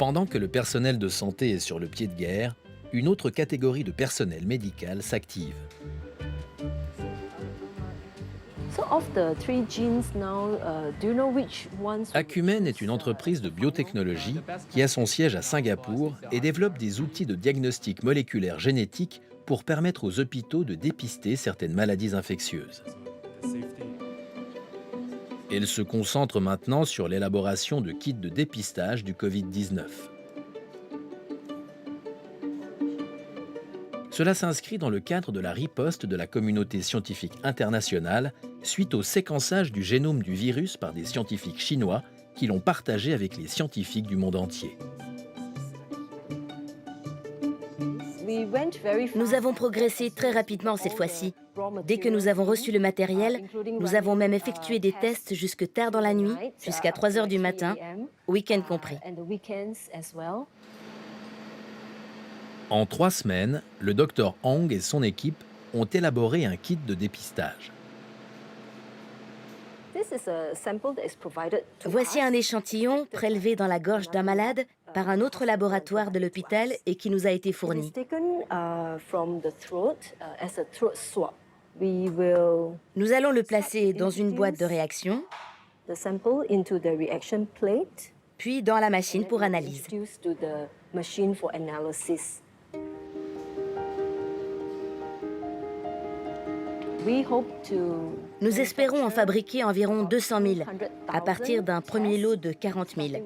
Pendant que le personnel de santé est sur le pied de guerre, une autre catégorie de personnel médical s'active. Acumen est une entreprise de biotechnologie qui a son siège à Singapour et développe des outils de diagnostic moléculaire génétique pour permettre aux hôpitaux de dépister certaines maladies infectieuses. Elle se concentre maintenant sur l'élaboration de kits de dépistage du Covid-19. Cela s'inscrit dans le cadre de la riposte de la communauté scientifique internationale suite au séquençage du génome du virus par des scientifiques chinois qui l'ont partagé avec les scientifiques du monde entier. Nous avons progressé très rapidement cette fois-ci. Dès que nous avons reçu le matériel, nous avons même effectué des tests jusque tard dans la nuit, jusqu'à 3 heures du matin, week-end compris. En 3 semaines, le Dr Hong et son équipe ont élaboré un kit de dépistage. Voici un échantillon prélevé dans la gorge d'un malade par un autre laboratoire de l'hôpital et qui nous a été fourni. Nous allons le placer dans une boîte de réaction, puis dans la machine pour analyse. Nous espérons en fabriquer environ 200 000 à partir d'un premier lot de 40 000.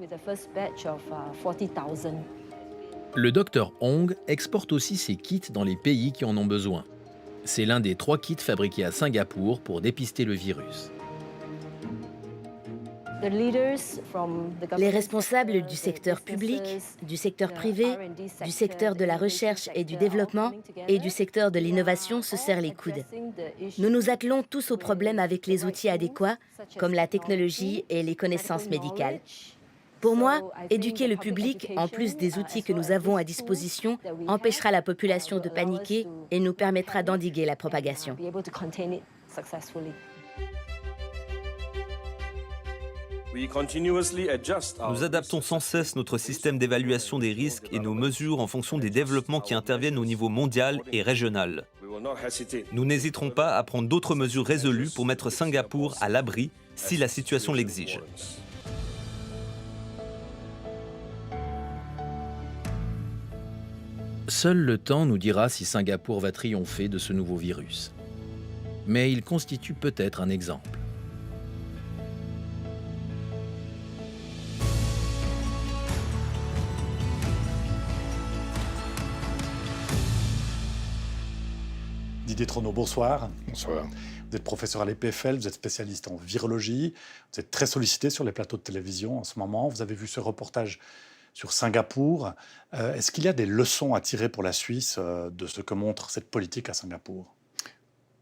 Le Dr Hong exporte aussi ses kits dans les pays qui en ont besoin. C'est l'un des 3 kits fabriqués à Singapour pour dépister le virus. Les responsables du secteur public, du secteur privé, du secteur de la recherche et du développement et du secteur de l'innovation se serrent les coudes. Nous nous attelons tous aux problèmes avec les outils adéquats, comme la technologie et les connaissances médicales. Pour moi, éduquer le public, en plus des outils que nous avons à disposition, empêchera la population de paniquer et nous permettra d'endiguer la propagation. Nous adaptons sans cesse notre système d'évaluation des risques et nos mesures en fonction des développements qui interviennent au niveau mondial et régional. Nous n'hésiterons pas à prendre d'autres mesures résolues pour mettre Singapour à l'abri si la situation l'exige. Seul le temps nous dira si Singapour va triompher de ce nouveau virus. Mais il constitue peut-être un exemple. Didier Trono, bonsoir. Bonsoir. Vous êtes professeur à l'EPFL, vous êtes spécialiste en virologie, vous êtes très sollicité sur les plateaux de télévision en ce moment. Vous avez vu ce reportage sur Singapour. Est-ce qu'il y a des leçons à tirer pour la Suisse de ce que montre cette politique à Singapour ?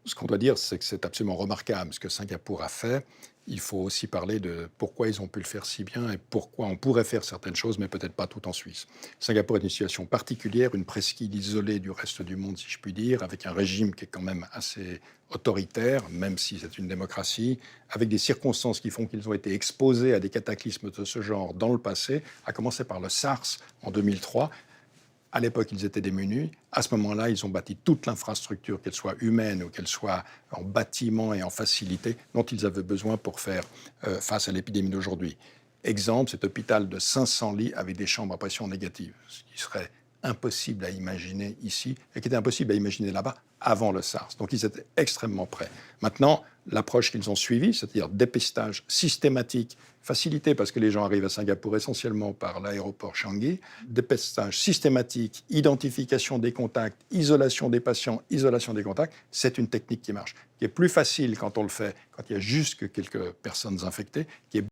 Ce qu'on doit dire, c'est que c'est absolument remarquable ce que Singapour a fait. Il faut aussi parler de pourquoi ils ont pu le faire si bien et pourquoi on pourrait faire certaines choses, mais peut-être pas tout en Suisse. Singapour est une situation particulière, une presqu'île isolée du reste du monde, si je puis dire, avec un régime qui est quand même assez autoritaire, même si c'est une démocratie, avec des circonstances qui font qu'ils ont été exposés à des cataclysmes de ce genre dans le passé, à commencer par le SARS en 2003. À l'époque, ils étaient démunis. À ce moment-là, ils ont bâti toute l'infrastructure, qu'elle soit humaine ou qu'elle soit en bâtiment et en facilité, dont ils avaient besoin pour faire face à l'épidémie d'aujourd'hui. Exemple, cet hôpital de 500 lits avec des chambres à pression négative, ce qui serait impossible à imaginer ici et qui était impossible à imaginer là-bas avant le SARS. Donc, ils étaient extrêmement prêts. Maintenant, l'approche qu'ils ont suivie, c'est-à-dire dépistage systématique, facilité parce que les gens arrivent à Singapour essentiellement par l'aéroport Changi, dépistage systématique, identification des contacts, isolation des patients, isolation des contacts, c'est une technique qui marche, qui est plus facile quand on le fait, quand il y a juste que quelques personnes infectées, qui est